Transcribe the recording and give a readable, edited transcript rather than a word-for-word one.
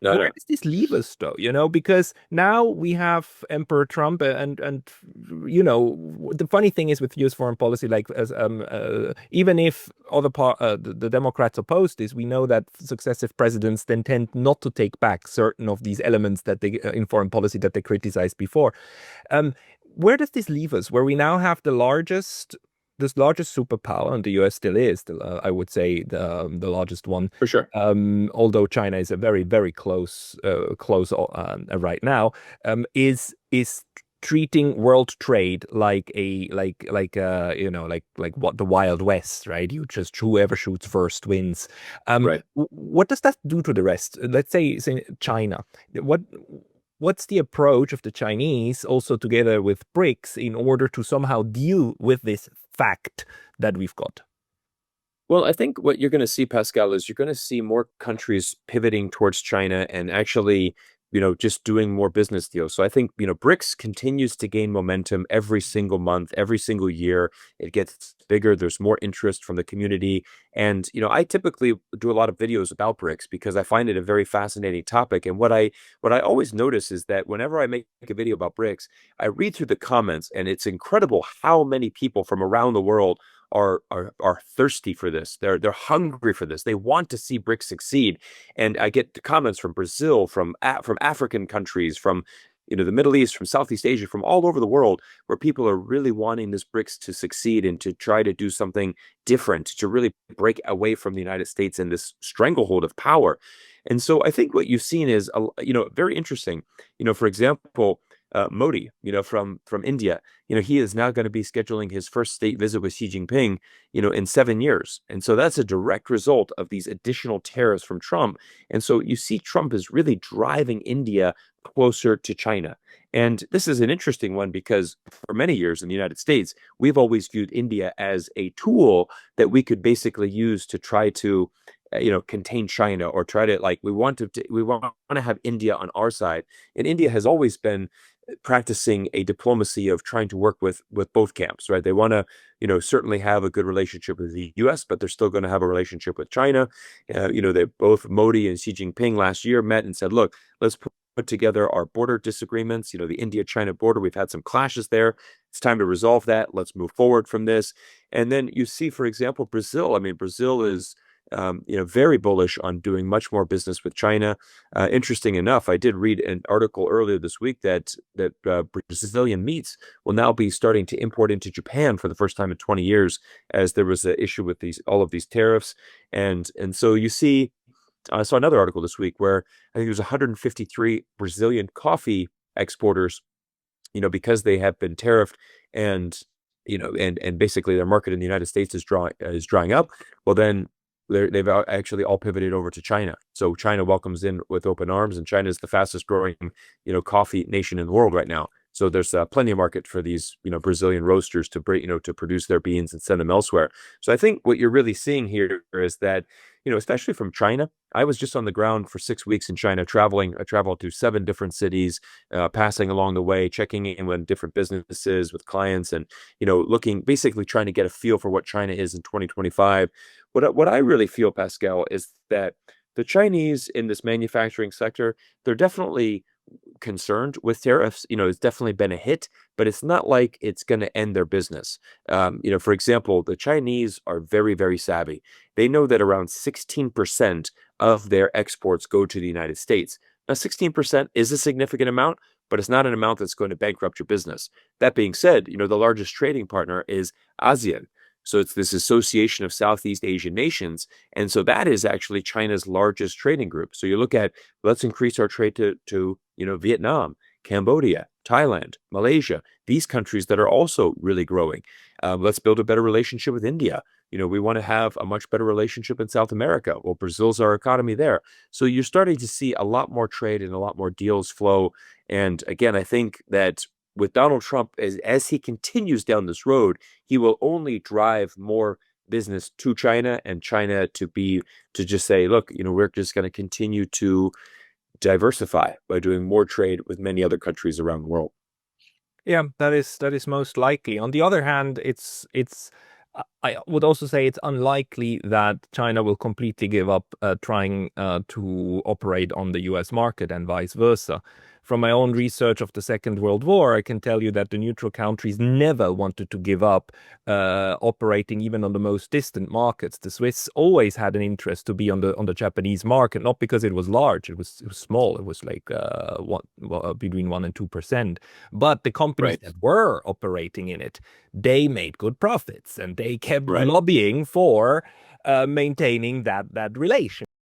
No, where no, does this leave us, though? Because now we have Emperor Trump, and the funny thing is with U.S. foreign policy, like even if the Democrats oppose this, we know that successive presidents then tend not to take back certain of these elements that they in foreign policy that they criticized before. Um, where does this leave us? Where we now have this largest superpower, and the US still is, I would say, the largest one. for sure. Although China is a very, very close right now, is treating world trade like like what the Wild West, right? You just whoever shoots first wins. Right. What does that do to the rest? Let's say China. What what's the approach of the Chinese also together with BRICS in order to somehow deal with this fact that we've got? Well, I think what you're going to see, Pascal, is you're going to see more countries pivoting towards China and actually, just doing more business deals. So I think, BRICS continues to gain momentum every single month, every single year. It gets bigger. There's more interest from the community. And, I typically do a lot of videos about BRICS because I find it a very fascinating topic. And what I always notice is that whenever I make a video about BRICS, I read through the comments and it's incredible how many people from around the world are thirsty for this. They're hungry for this. They want to see BRICS succeed. And I get comments from Brazil, from African countries, from the Middle East, from Southeast Asia, from all over the world, where people are really wanting this BRICS to succeed and to try to do something different, to really break away from the United States and this stranglehold of power. And so I think what you've seen is, very interesting. For example, Modi, from India, he is now going to be scheduling his first state visit with Xi Jinping, in 7 years. And so that's a direct result of these additional tariffs from Trump. And so you see Trump is really driving India closer to China. And this is an interesting one because for many years in the United States, we've always viewed India as a tool that we could basically use to try to contain China or try to we want to have India on our side. And India has always been practicing a diplomacy of trying to work with both camps, right? They want to, certainly have a good relationship with the U.S., but they're still going to have a relationship with China. They both Modi and Xi Jinping last year met and said, "Look, let's put together our border disagreements. The India-China border. We've had some clashes there. It's time to resolve that. Let's move forward from this." And then you see, for example, Brazil. I mean, Brazil is very bullish on doing much more business with China. Interesting enough, I did read an article earlier this week that Brazilian meats will now be starting to import into Japan for the first time in 20 years, as there was an issue with all of these tariffs, and so you see. I saw another article this week where I think there's 153 Brazilian coffee exporters, because they have been tariffed and and basically their market in the United States is drying up. Well, then they've actually all pivoted over to China. So China welcomes in with open arms, and China is the fastest growing, coffee nation in the world right now. So there's plenty of market for these, Brazilian roasters to bring, to produce their beans and send them elsewhere. So I think what you're really seeing here is that, especially from China, I was just on the ground for 6 weeks in China, traveling. I traveled to 7 different cities, passing along the way, checking in with different businesses, with clients, and looking, basically trying to get a feel for what China is in 2025. What I really feel, Pascal, is that the Chinese in this manufacturing sector, they're definitely concerned with tariffs. It's definitely been a hit, but it's not like it's going to end their business. For example, the Chinese are very, very savvy. They know that around 16% of their exports go to the United States. Now, 16% is a significant amount, but it's not an amount that's going to bankrupt your business. That being said, the largest trading partner is ASEAN. So it's this association of Southeast Asian nations. And so that is actually China's largest trading group. So you look at, let's increase our trade to Vietnam, Cambodia, Thailand, Malaysia, these countries that are also really growing. Let's build a better relationship with India. We want to have a much better relationship in South America. Well, Brazil's our economy there. So you're starting to see a lot more trade and a lot more deals flow. And again, I think that with Donald Trump, as he continues down this road, he will only drive more business to China, and China to just say, look, we're just going to continue to diversify by doing more trade with many other countries around the world. Yeah, that is most likely. On the other hand, it's I would also say it's unlikely that China will completely give up trying to operate on the US market and vice versa. From my own research of the Second World War, I can tell you that the neutral countries never wanted to give up operating even on the most distant markets. The Swiss always had an interest to be on the Japanese market, not because it was large, it was small, it was like between 1% and 2%. But the companies Right. that were operating in it, they made good profits and they kept Right. lobbying for maintaining that relation.